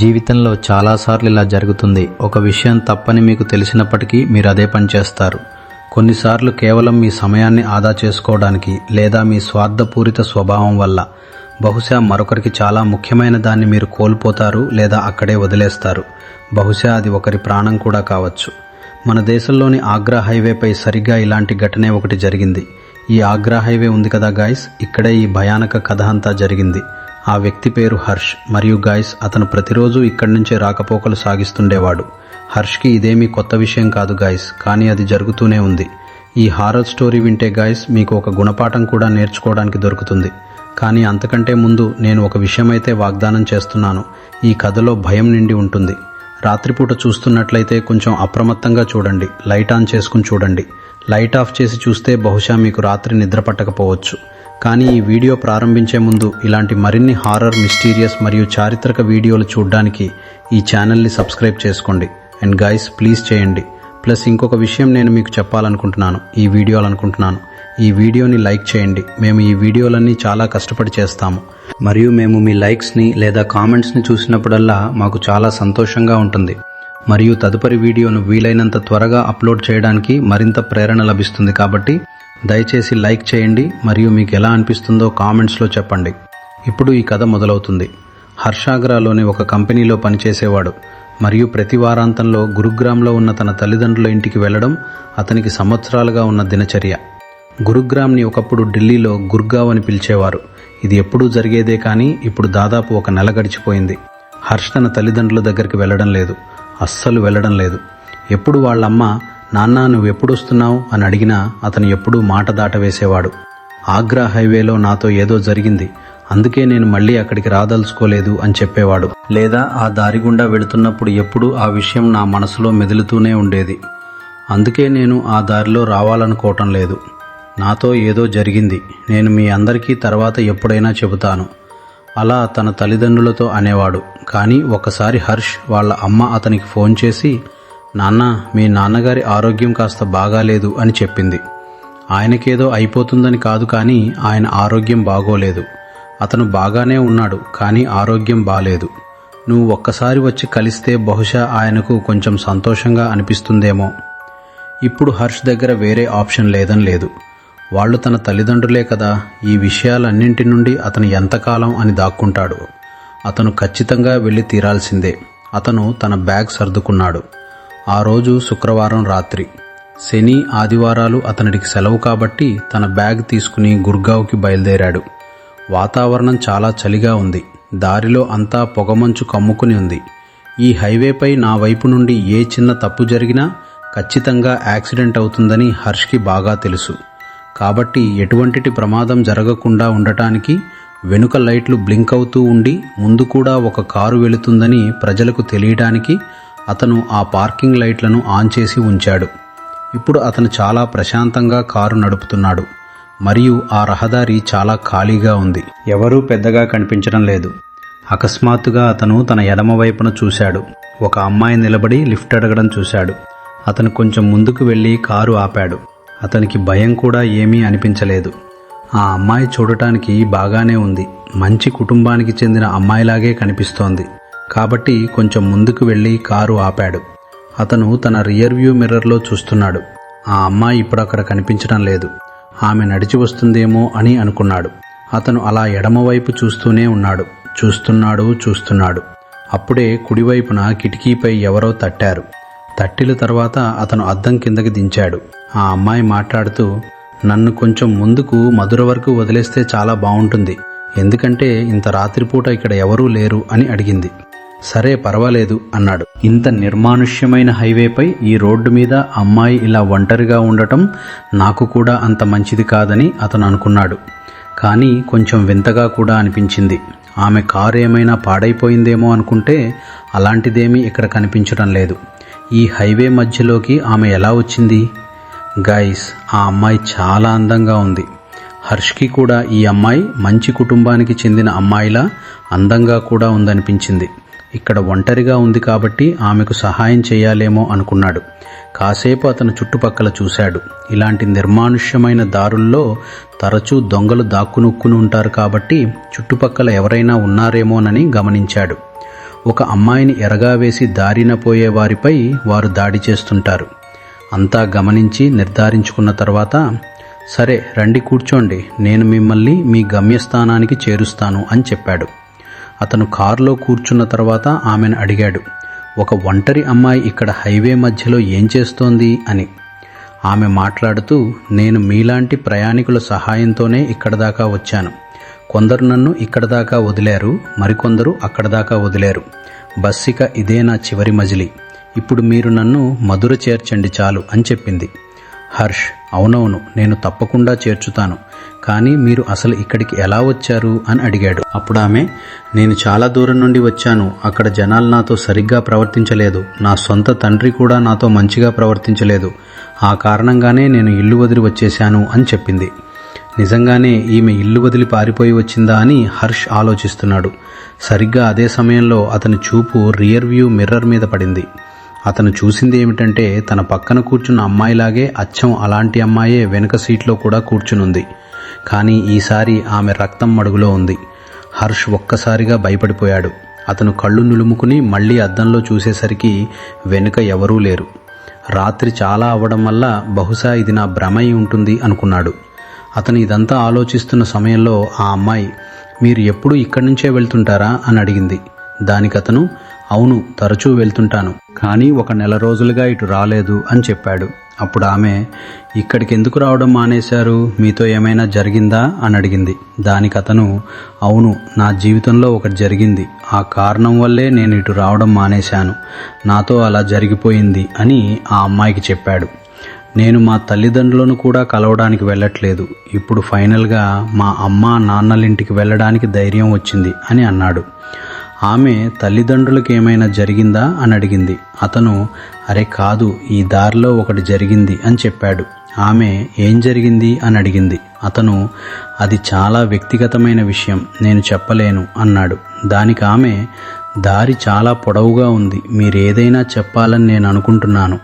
జీవితంలో చాలాసార్లు ఇలా జరుగుతుంది. ఒక విషయం తప్పని మీకు తెలిసినప్పటికీ మీరు అదే పని చేస్తారు. కొన్నిసార్లు కేవలం మీ సమయాన్ని ఆదా చేసుకోవడానికి లేదా మీ స్వార్థపూరిత స్వభావం వల్ల. బహుశా మరొకరికి చాలా ముఖ్యమైన దాన్ని మీరు కోల్పోతారు లేదా అక్కడే వదిలేస్తారు. బహుశా అది ఒకరి ప్రాణం కూడా కావచ్చు. మన దేశంలోని ఆగ్రా హైవేపై సరిగ్గా ఇలాంటి ఘటనే ఒకటి జరిగింది. ఈ ఆగ్రా హైవే ఉంది కదా గాయస్, ఇక్కడే ఈ భయానక కథ అంతా జరిగింది. ఆ వ్యక్తి పేరు హర్ష్. మరియు గాయస్, అతను ప్రతిరోజు ఇక్కడి నుంచే రాకపోకలు సాగిస్తుండేవాడు. హర్ష్కి ఇదేమీ కొత్త విషయం కాదు గాయస్, కానీ అది జరుగుతూనే ఉంది. ఈ హారర్ స్టోరీ వింటే గాయస్ మీకు ఒక గుణపాఠం కూడా నేర్చుకోవడానికి దొరుకుతుంది. కానీ అంతకంటే ముందు నేను ఒక విషయమైతే వాగ్దానం చేస్తున్నాను. ఈ కథలో భయం నిండి ఉంటుంది. రాత్రిపూట చూస్తున్నట్లయితే కొంచెం అప్రమత్తంగా చూడండి. లైట్ ఆన్ చేసుకుని చూడండి. లైట్ ఆఫ్ చేసి చూస్తే బహుశా మీకు రాత్రి నిద్ర పట్టకపోవచ్చు. కానీ ఈ వీడియో ప్రారంభించే ముందు ఇలాంటి మరిన్ని హారర్, మిస్టీరియస్ మరియు చారిత్రక వీడియోలు చూడడానికి ఈ ఛానల్ని సబ్స్క్రైబ్ చేసుకోండి. అండ్ గైస్, ప్లీజ్ చేయండి. ప్లస్ ఇంకొక విషయం నేను మీకు చెప్పాలనుకుంటున్నాను. ఈ వీడియోని లైక్ చేయండి. మేము ఈ వీడియోలన్నీ చాలా కష్టపడి చేస్తాము మరియు మేము మీ లైక్స్ని లేదా కామెంట్స్ని చూసినప్పుడల్లా మాకు చాలా సంతోషంగా ఉంటుంది. మరియు తదుపరి వీడియోను వీలైనంత త్వరగా అప్లోడ్ చేయడానికి మరింత ప్రేరణ లభిస్తుంది. కాబట్టి దయచేసి లైక్ చేయండి మరియు మీకు ఎలా అనిపిస్తుందో కామెంట్స్లో చెప్పండి. ఇప్పుడు ఈ కథ మొదలవుతుంది. హర్షాగ్రాలోని ఒక కంపెనీలో పనిచేసేవాడు మరియు ప్రతి వారాంతంలో గురుగ్రామ్లో ఉన్న తన తల్లిదండ్రుల ఇంటికి వెళ్లడం అతనికి సంవత్సరాలుగా ఉన్న దినచర్య. గురుగ్రామ్ని ఒకప్పుడు ఢిల్లీలో గుర్గావ్ అని పిలిచేవారు. ఇది ఎప్పుడూ జరిగేదే, కానీ ఇప్పుడు దాదాపు ఒక నెల గడిచిపోయింది. హర్ష్ తన తల్లిదండ్రుల దగ్గరికి వెళ్లడం లేదు. అస్సలు వెళ్లడం లేదు. ఎప్పుడు వాళ్ళమ్మ, నాన్న నువ్వెప్పుడు వస్తున్నావు అని అడిగినా అతను ఎప్పుడూ మాట దాటవేసేవాడు. ఆగ్రా హైవేలో నాతో ఏదో జరిగింది, అందుకే నేను మళ్ళీ అక్కడికి రాదలుచుకోలేదు అని చెప్పేవాడు. లేదా ఆ దారి గుండా వెళుతున్నప్పుడు ఎప్పుడూ ఆ విషయం నా మనసులో మెదులుతూనే ఉండేది. అందుకే నేను ఆ దారిలో రావాలనుకోవటం లేదు. నాతో ఏదో జరిగింది, నేను మీ అందరికీ తర్వాత ఎప్పుడైనా చెబుతాను అలా తన తల్లిదండ్రులతో అనేవాడు. కానీ ఒకసారి హర్ష్ వాళ్ళ అమ్మ అతనికి ఫోన్ చేసి, నాన్న, మీ నాన్నగారి ఆరోగ్యం కాస్త బాగాలేదు అని చెప్పింది. ఆయనకేదో అయిపోతుందని కాదు, కానీ ఆయన ఆరోగ్యం బాగోలేదు. అతను బాగానే ఉన్నాడు, కానీ ఆరోగ్యం బాలేదు. నువ్వు ఒక్కసారి వచ్చి కలిస్తే బహుశా ఆయనకు కొంచెం సంతోషంగా అనిపిస్తుందేమో. ఇప్పుడు హర్ష్ దగ్గర వేరే ఆప్షన్ లేదని లేదు. వాళ్ళు తన తల్లిదండ్రులే కదా. ఈ విషయాలన్నింటి నుండి అతను ఎంతకాలం అని దాక్కుంటాడు. అతను ఖచ్చితంగా వెళ్ళి తీరాల్సిందే. అతను తన బ్యాగ్ సర్దుకున్నాడు. ఆ రోజు శుక్రవారం రాత్రి. శని, ఆదివారాలు అతనికి సెలవు కాబట్టి తన బ్యాగ్ తీసుకుని గుర్గావ్కి బయలుదేరాడు. వాతావరణం చాలా చలిగా ఉంది. దారిలో అంతా పొగమంచు కమ్ముకుని ఉంది. ఈ హైవేపై నా వైపు నుండి ఏ చిన్న తప్పు జరిగినా ఖచ్చితంగా యాక్సిడెంట్ అవుతుందని హర్ష్కి బాగా తెలుసు. కాబట్టి ఎటువంటి ప్రమాదం జరగకుండా ఉండటానికి వెనుక లైట్లు బ్లింక్ అవుతూ ఉండి ముందు కూడా ఒక కారు వెళుతుందని ప్రజలకు తెలియడానికి అతను ఆ పార్కింగ్ లైట్లను ఆన్ చేసి ఉంచాడు. ఇప్పుడు అతను చాలా ప్రశాంతంగా కారు నడుపుతున్నాడు మరియు ఆ రహదారి చాలా ఖాళీగా ఉంది. ఎవరూ పెద్దగా కనిపించడం లేదు. అకస్మాత్తుగా అతను తన ఎడమ వైపున చూశాడు. ఒక అమ్మాయి నిలబడి లిఫ్ట్ అడగడం చూశాడు. అతను కొంచెం ముందుకు వెళ్ళి కారు ఆపాడు. అతనికి భయం కూడా ఏమీ అనిపించలేదు. ఆ అమ్మాయి చూడటానికి బాగానే ఉంది. మంచి కుటుంబానికి చెందిన అమ్మాయిలాగే కనిపిస్తోంది. కాబట్టి కొంచెం ముందుకు వెళ్ళి కారు ఆపాడు. అతను తన రియర్ వ్యూ మిర్రర్లో చూస్తున్నాడు. ఆ అమ్మాయి ఇప్పుడు అక్కడ కనిపించడం లేదు. ఆమె నడిచి వస్తుందేమో అని అనుకున్నాడు. అతను అలా ఎడమవైపు చూస్తూనే ఉన్నాడు. చూస్తున్నాడు. అప్పుడే కుడివైపున కిటికీపై ఎవరో తట్టారు. తట్టిల తర్వాత అతను అద్దం కిందకి దించాడు. ఆ అమ్మాయి మాట్లాడుతూ, నన్ను కొంచెం ముందుకు మధుర వరకు వదిలేస్తే చాలా బాగుంటుంది, ఎందుకంటే ఇంత రాత్రిపూట ఇక్కడ ఎవరూ లేరు అని అడిగింది. సరే, పర్వాలేదు అన్నాడు. ఇంత నిర్మానుష్యమైన హైవేపై ఈ రోడ్డు మీద అమ్మాయి ఇలా ఒంటరిగా ఉండటం నాకు కూడా అంత మంచిది కాదని అతను అనుకున్నాడు. కానీ కొంచెం వింతగా కూడా అనిపించింది. ఆమె కారు ఏమైనా పాడైపోయిందేమో అనుకుంటే అలాంటిదేమీ ఇక్కడ కనిపించడం లేదు. ఈ హైవే మధ్యలోకి ఆమె ఎలా వచ్చింది? గైస్, ఆ అమ్మాయి చాలా అందంగా ఉంది. హర్ష్కి కూడా ఈ అమ్మాయి మంచి కుటుంబానికి చెందిన అమ్మాయిలా అందంగా కూడా ఉందనిపించింది. ఇక్కడ ఒంటరిగా ఉంది కాబట్టి ఆమెకు సహాయం చేయాలేమో అనుకున్నాడు. కాసేపు అతను చుట్టుపక్కల చూశాడు. ఇలాంటి నిర్మానుష్యమైన దారుల్లో తరచూ దొంగలు దాక్కునుక్కుని ఉంటారు కాబట్టి చుట్టుపక్కల ఎవరైనా ఉన్నారేమోనని గమనించాడు. ఒక అమ్మాయిని ఎరగా వేసి దారిన పోయే వారిపై వారు దాడి చేస్తుంటారు. అంతా గమనించి నిర్ధారించుకున్న తర్వాత, సరే రండి కూర్చోండి, నేను మిమ్మల్ని మీ గమ్యస్థానానికి చేరుస్తాను అని చెప్పాడు. అతను కారులో కూర్చున్న తర్వాత ఆమెను అడిగాడు, ఒక ఒంటరి అమ్మాయి ఇక్కడ హైవే మధ్యలో ఏం చేస్తోంది అని. ఆమె మాట్లాడుతూ, నేను మీలాంటి ప్రయాణికుల సహాయంతోనే ఇక్కడ దాకా వచ్చాను. కొందరు నన్ను ఇక్కడ దాకా వదిలారు, మరికొందరు అక్కడ దాకా వదిలారు. బస్సిక ఇదే నా చివరి మజిలీ. ఇప్పుడు మీరు నన్ను మధుర చేర్చండి చాలు అని చెప్పింది. హర్ష్, అవునవును, నేను తప్పకుండా చేర్చుతాను, కానీ మీరు అసలు ఇక్కడికి ఎలా వచ్చారు అని అడిగాడు. అప్పుడు ఆమె, నేను చాలా దూరం నుండి వచ్చాను. అక్కడ జనాలు నాతో సరిగ్గా ప్రవర్తించలేదు. నా సొంత తండ్రి కూడా నాతో మంచిగా ప్రవర్తించలేదు. ఆ కారణంగానే నేను ఇల్లు వదిలి వచ్చేశాను అని చెప్పింది. నిజంగానే ఈమె ఇల్లు వదిలి పారిపోయి వచ్చిందా అని హర్ష్ ఆలోచిస్తున్నాడు. సరిగ్గా అదే సమయంలో అతని చూపు రియర్ వ్యూ మిర్రర్ మీద పడింది. అతను చూసింది ఏమిటంటే, తన పక్కన కూర్చున్న అమ్మాయిలాగే అచ్చం అలాంటి అమ్మాయే వెనుక సీట్లో కూడా కూర్చునుంది. కానీ ఈసారి ఆమె రక్తం మడుగులో ఉంది. హర్ష్ ఒక్కసారిగా భయపడిపోయాడు. అతను కళ్ళు నులుముకుని మళ్లీ అద్దంలో చూసేసరికి వెనుక ఎవరూ లేరు. రాత్రి చాలా అవ్వడం వల్ల బహుశా ఇది నా భ్రమ అయి ఉంటుంది అనుకున్నాడు. అతను ఇదంతా ఆలోచిస్తున్న సమయంలో ఆ అమ్మాయి, మీరు ఎప్పుడు ఇక్కడి నుంచే వెళ్తుంటారా అని అడిగింది. దానికతను, అవును, తరచూ వెళ్తుంటాను, కానీ 1 నెల రోజులుగా ఇటు రాలేదు అని చెప్పాడు. అప్పుడు ఆమె, ఇక్కడికి ఎందుకు రావడం మానేశారు? మీతో ఏమైనా జరిగిందా అని అడిగింది. దానికతను, అవును, నా జీవితంలో ఒకటి జరిగింది. ఆ కారణం వల్లే నేను ఇటు రావడం మానేశాను. నాతో అలా జరిగిపోయింది అని ఆ అమ్మాయికి చెప్పాడు. నేను మా తల్లిదండ్రులను కూడా కలవడానికి వెళ్ళట్లేదు. ఇప్పుడు ఫైనల్గా మా అమ్మా నాన్నలింటికి వెళ్ళడానికి ధైర్యం వచ్చింది అని అన్నాడు. ఆమె, తల్లిదండ్రులకు ఏమైనా జరిగిందా అని అడిగింది. అతను, అరే కాదు, ఈ దారిలో ఒకటి జరిగింది అని చెప్పాడు. ఆమె, ఏం జరిగింది అని అడిగింది. అతను, అది చాలా వ్యక్తిగతమైన విషయం, నేను చెప్పలేను అన్నాడు. దానికి ఆమె, దారి చాలా పొడవుగా ఉంది, మీరేదైనా చెప్పాలని నేను అనుకుంటున్నాను.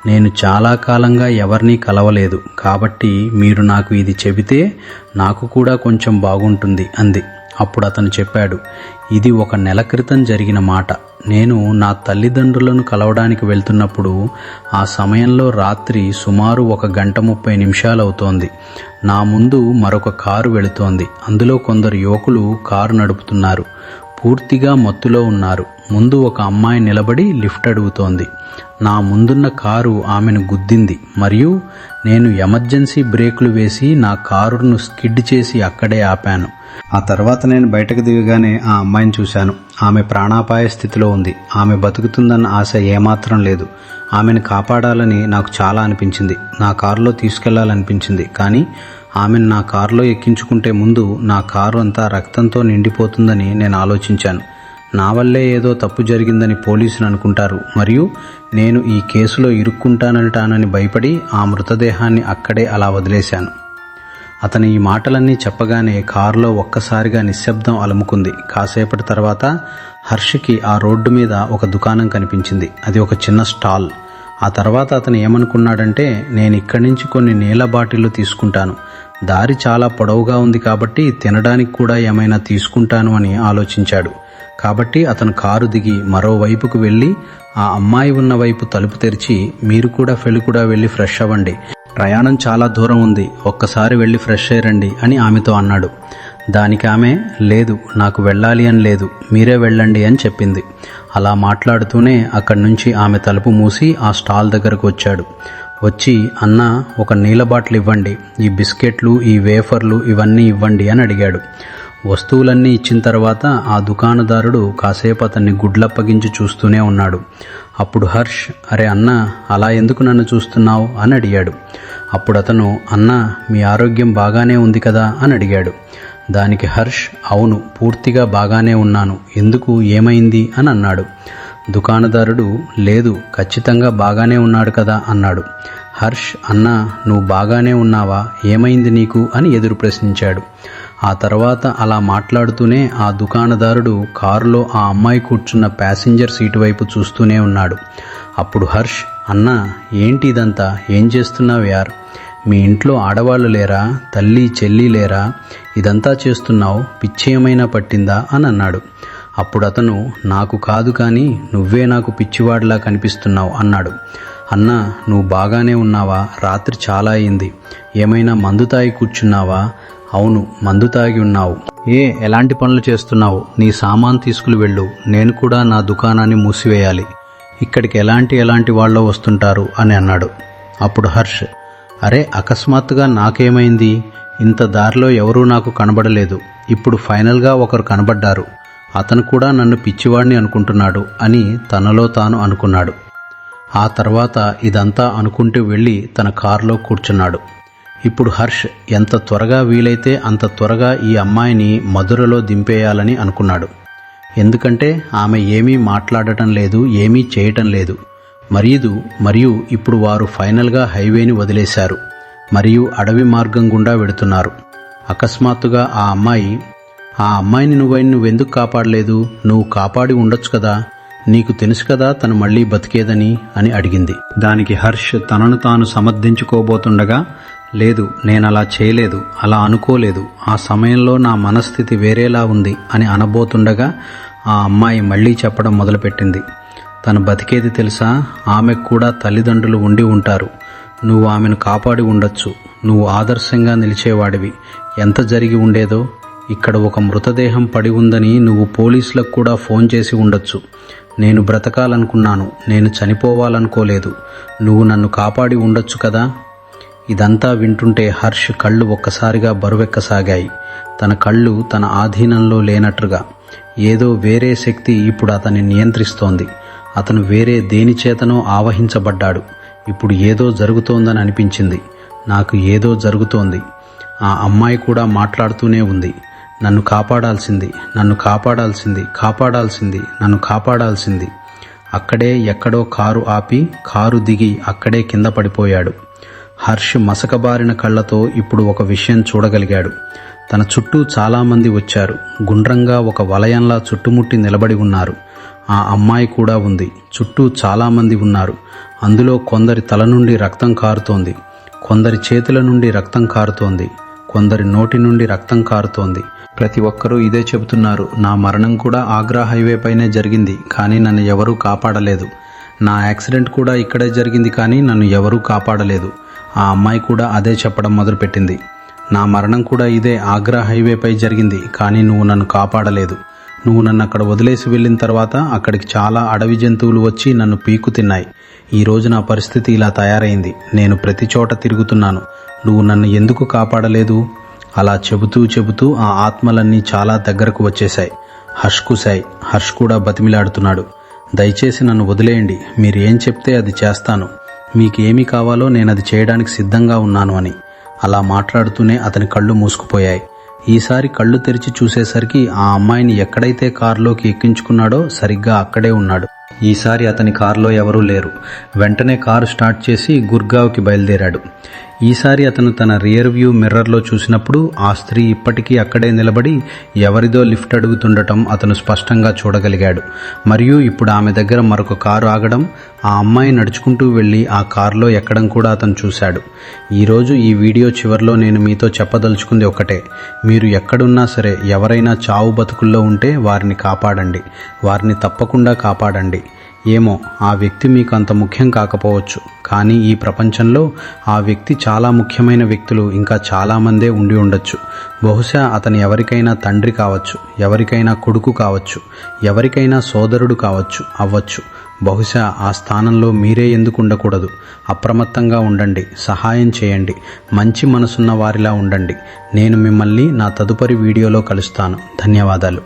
నేను చాలా కాలంగా ఎవరినీ కలవలేదు, కాబట్టి మీరు నాకు ఇది చెబితే నాకు కూడా కొంచెం బాగుంటుంది అంది. అప్పుడు అతను చెప్పాడు, ఇది 1 నెల క్రితం జరిగిన మాట. నేను నా తల్లిదండ్రులను కలవడానికి వెళ్తున్నప్పుడు ఆ సమయంలో రాత్రి సుమారు 1 గంట 30 నిమిషాలు అవుతోంది. నా ముందు మరొక కారు వెళుతోంది. అందులో కొందరు యువకులు కారు నడుపుతున్నారు. పూర్తిగా మత్తులో ఉన్నారు. ముందు ఒక అమ్మాయి నిలబడి లిఫ్ట్ అడుగుతోంది. నా ముందున్న కారు ఆమెను గుద్దింది మరియు నేను ఎమర్జెన్సీ బ్రేకులు వేసి నా కారును స్కిడ్ చేసి అక్కడే ఆపాను. ఆ తర్వాత నేను బయటకు దిగగానే ఆ అమ్మాయిని చూశాను. ఆమె ప్రాణాపాయ స్థితిలో ఉంది. ఆమె బతుకుతుందన్న ఆశ ఏమాత్రం లేదు. ఆమెను కాపాడాలని నాకు చాలా అనిపించింది. నా కారులో తీసుకెళ్లాలనిపించింది. కానీ ఆమెను నా కారులో ఎక్కించుకుంటే ముందు నా కారు అంతా రక్తంతో నిండిపోతుందని నేను ఆలోచించాను. నా వల్లే ఏదో తప్పు జరిగిందని పోలీసులు అనుకుంటారు మరియు నేను ఈ కేసులో ఇరుక్కుంటానంటానని భయపడి ఆ మృతదేహాన్ని అక్కడే అలా వదిలేశాను. అతను ఈ మాటలన్నీ చెప్పగానే కారులో ఒక్కసారిగా నిశ్శబ్దం అలుముకుంది. కాసేపటి తర్వాత హర్షకి ఆ రోడ్డు మీద ఒక దుకాణం కనిపించింది. అది ఒక చిన్న స్టాల్. ఆ తర్వాత అతను ఏమనుకున్నాడంటే, నేను ఇక్కడి నుంచి కొన్ని నీళ్ల బాటిళ్లు తీసుకుంటాను. దారి చాలా పొడవుగా ఉంది కాబట్టి తినడానికి కూడా ఏమైనా తీసుకుంటాను అని ఆలోచించాడు. కాబట్టి అతను కారు దిగి మరోవైపుకు వెళ్ళి ఆ అమ్మాయి ఉన్న వైపు తలుపు తెరిచి, మీరు కూడా వెళ్ళి ఫ్రెష్ అవ్వండి, ప్రయాణం చాలా దూరం ఉంది, ఒక్కసారి వెళ్ళి ఫ్రెష్ అయ్యండి అని ఆమెతో అన్నాడు. దానికి ఆమె, లేదు, నాకు వెళ్ళాలి అని లేదు, మీరే వెళ్ళండి అని చెప్పింది. అలా మాట్లాడుతూనే అక్కడి నుంచి ఆమె తలుపు మూసి ఆ స్టాల్ దగ్గరకు వచ్చాడు. వచ్చి, అన్న, ఒక నీళ్ళ బాటిల్ ఇవ్వండి, ఈ బిస్కెట్లు, ఈ వేఫర్లు ఇవన్నీ ఇవ్వండి అని అడిగాడు. వస్తువులన్నీ ఇచ్చిన తర్వాత ఆ దుకాణదారుడు కాసేపు అతన్ని గుడ్లప్పగించి చూస్తూనే ఉన్నాడు. అప్పుడు హర్ష్, అరే అన్న, అలా ఎందుకు నన్ను చూస్తున్నావు అని అడిగాడు. అప్పుడు అతను, అన్న, మీ ఆరోగ్యం బాగానే ఉంది కదా అని అడిగాడు. దానికి హర్ష్, అవును, పూర్తిగా బాగానే ఉన్నాను, ఎందుకు, ఏమైంది అని అన్నాడు. దుకాణదారుడు, లేదు, ఖచ్చితంగా బాగానే ఉన్నాడు కదా అన్నాడు. హర్ష్, అన్నా, నువ్వు బాగానే ఉన్నావా, ఏమైంది నీకు అని ఎదురు ప్రశ్నించాడు. ఆ తర్వాత అలా మాట్లాడుతూనే ఆ దుకాణదారుడు కారులో ఆ అమ్మాయి కూర్చున్న ప్యాసింజర్ సీటు వైపు చూస్తూనే ఉన్నాడు. అప్పుడు హర్ష్, అన్నా, ఏంటి ఇదంతా, ఏం చేస్తున్నావు యార్, మీ ఇంట్లో ఆడవాళ్ళు లేరా, తల్లి చెల్లి లేరా, ఇదంతా చేస్తున్నావు, పిచ్చి ఏమైనా పట్టిందా అని అన్నాడు. అప్పుడు అతను, నాకు కాదు కానీ నువ్వే నాకు పిచ్చివాడిలా కనిపిస్తున్నావు అన్నాడు. అన్నా, నువ్వు బాగానే ఉన్నావా? రాత్రి చాలా అయింది. ఏమైనా మందు తాగి కూర్చున్నావా? అవును, మందు తాగి ఉన్నావు. ఎలాంటి పనులు చేస్తున్నావు? నీ సామాన్ తీసుకుని వెళ్ళు, నేను కూడా నా దుకాణాన్ని మూసివేయాలి. ఇక్కడికి ఎలాంటి వాళ్ళో వస్తుంటారు అని అన్నాడు. అప్పుడు హర్ష్, అరే అకస్మాత్తుగా నాకేమైంది? ఇంత దారిలో ఎవరూ నాకు కనబడలేదు. ఇప్పుడు ఫైనల్గా ఒకరు కనబడ్డారు. అతను కూడా నన్ను పిచ్చివాడిని అనుకుంటున్నాడు అని తనలో తాను అనుకున్నాడు. ఆ తర్వాత ఇదంతా అనుకుంటూ వెళ్ళి తన కారులో కూర్చున్నాడు. ఇప్పుడు హర్ష్ ఎంత త్వరగా వీలైతే అంత త్వరగా ఈ అమ్మాయిని మధురలో దింపేయాలని అనుకున్నాడు. ఎందుకంటే ఆమె ఏమీ మాట్లాడటం లేదు, ఏమీ చేయటం లేదు. మరియు ఇప్పుడు వారు ఫైనల్గా హైవేని వదిలేశారు మరియు అడవి మార్గం గుండా వెడుతున్నారు. అకస్మాత్తుగా ఆ అమ్మాయిని నువ్వెందుకు కాపాడలేదు? నువ్వు కాపాడి ఉండొచ్చు కదా, నీకు తెలుసు కదా తను మళ్ళీ బతికేదని అని అడిగింది. దానికి హర్ష్ తనను తాను సమర్థించుకోబోతుండగా, లేదు, నేనలా చేయలేదు, అలా అనుకోలేదు, ఆ సమయంలో నా మనస్థితి వేరేలా ఉంది అని అనబోతుండగా ఆ అమ్మాయి మళ్ళీ చెప్పడం మొదలుపెట్టింది. తను బతికేది తెలుసా? ఆమెకు కూడా తల్లిదండ్రులు ఉండి ఉంటారు. నువ్వు ఆమెను కాపాడి ఉండొచ్చు. నువ్వు ఆదర్శంగా నిలిచేవాడివి. ఎంత జరిగి ఉండేదో. ఇక్కడ ఒక మృతదేహం పడి ఉందని నువ్వు పోలీసులకు కూడా ఫోన్ చేసి ఉండొచ్చు. నేను బ్రతకాలనుకున్నాను, నేను చనిపోవాలనుకోలేదు. నువ్వు నన్ను కాపాడి ఉండొచ్చు కదా. ఇదంతా వింటుంటే హర్ష్ కళ్ళు ఒక్కసారిగా బరువెక్కసాగాయి. తన కళ్ళు తన ఆధీనంలో లేనట్లుగా. ఏదో వేరే శక్తి ఇప్పుడు అతన్ని నియంత్రిస్తోంది. అతను వేరే దేనిచేతనో ఆవహించబడ్డాడు. ఇప్పుడు ఏదో జరుగుతోందని అనిపించింది. నాకు ఏదో జరుగుతోంది. ఆ అమ్మాయి కూడా మాట్లాడుతూనే ఉంది. నన్ను కాపాడాల్సింది, నన్ను కాపాడాల్సింది, కాపాడాల్సింది, నన్ను కాపాడాల్సింది. అక్కడే ఎక్కడో కారు ఆపి కారు దిగి అక్కడే కింద పడిపోయాడు. హర్ష్ మసకబారిన కళ్ళతో ఇప్పుడు ఒక విషయం చూడగలిగాడు. తన చుట్టూ చాలామంది వచ్చారు. గుండ్రంగా ఒక వలయంలా చుట్టుముట్టి నిలబడి ఉన్నారు. ఆ అమ్మాయి కూడా ఉంది. చుట్టూ చాలామంది ఉన్నారు. అందులో కొందరి తల నుండి రక్తం కారుతోంది, కొందరి చేతుల నుండి రక్తం కారుతోంది, కొందరి నోటి నుండి రక్తం కారుతోంది. ప్రతి ఒక్కరూ ఇదే చెబుతున్నారు. నా మరణం కూడా ఆగ్రా హైవే పైనే జరిగింది, కానీ నన్ను ఎవరూ కాపాడలేదు. నా యాక్సిడెంట్ కూడా ఇక్కడే జరిగింది, కానీ నన్ను ఎవరూ కాపాడలేదు. ఆ అమ్మాయి కూడా అదే చెప్పడం మొదలుపెట్టింది. నా మరణం కూడా ఇదే ఆగ్రా హైవేపై జరిగింది, కానీ నువ్వు నన్ను కాపాడలేదు. నువ్వు నన్ను అక్కడ వదిలేసి వెళ్ళిన తర్వాత అక్కడికి చాలా అడవి జంతువులు వచ్చి నన్ను పీకు తిన్నాయి. ఈరోజు నా పరిస్థితి ఇలా తయారైంది. నేను ప్రతి చోట తిరుగుతున్నాను. నువ్వు నన్ను ఎందుకు కాపాడలేదు? అలా చెబుతూ ఆ ఆత్మలన్నీ చాలా దగ్గరకు వచ్చేశాయి. హర్ష్ కూడా బతిమిలాడుతున్నాడు. దయచేసి నన్ను వదిలేయండి. మీరు ఏం చెప్తే అది చేస్తాను. మీకు ఏమి కావాలో నేను అది చేయడానికి సిద్ధంగా ఉన్నాను అని. అలా మాట్లాడుతూనే అతని కళ్ళు మూసుకుపోయాయి. ఈసారి కళ్ళు తెరిచి చూసేసరికి ఆ అమ్మాయిని ఎక్కడైతే కారులోకి ఎక్కించుకున్నాడో సరిగ్గా అక్కడే ఉన్నాడు. ఈసారి అతని కారులో ఎవరూ లేరు. వెంటనే కారు స్టార్ట్ చేసి గుర్గావ్కి బయలుదేరాడు. ఈసారి అతను తన రియర్ వ్యూ మిర్రర్లో చూసినప్పుడు ఆ స్త్రీ ఇప్పటికీ అక్కడే నిలబడి ఎవరిదో లిఫ్ట్ అడుగుతుండటం అతను స్పష్టంగా చూడగలిగాడు. మరియు ఇప్పుడు ఆమె దగ్గర మరొక కారు ఆగడం, ఆ అమ్మాయి నడుచుకుంటూ వెళ్ళి ఆ కారులో ఎక్కడం కూడా అతను చూశాడు. ఈరోజు ఈ వీడియో చివరిలో నేను మీతో చెప్పదలుచుకుంది ఒకటే. మీరు ఎక్కడున్నా సరే, ఎవరైనా చావు బతుకుల్లో ఉంటే వారిని కాపాడండి. వారిని తప్పకుండా కాపాడండి. ఏమో, ఆ వ్యక్తి మీకు అంత ముఖ్యం కాకపోవచ్చు, కానీ ఈ ప్రపంచంలో ఆ వ్యక్తి చాలా ముఖ్యమైన వ్యక్తులు ఇంకా చాలామందే ఉండి ఉండొచ్చు. బహుశా అతను ఎవరికైనా తండ్రి కావచ్చు, ఎవరికైనా కొడుకు కావచ్చు, ఎవరికైనా సోదరుడు అవ్వచ్చు. బహుశా ఆ స్థానంలో మీరే ఎందుకు ఉండకూడదు? అప్రమత్తంగా ఉండండి, సహాయం చేయండి, మంచి మనసున్న వారిలా ఉండండి. నేను మిమ్మల్ని నా తదుపరి వీడియోలో కలుస్తాను. ధన్యవాదాలు.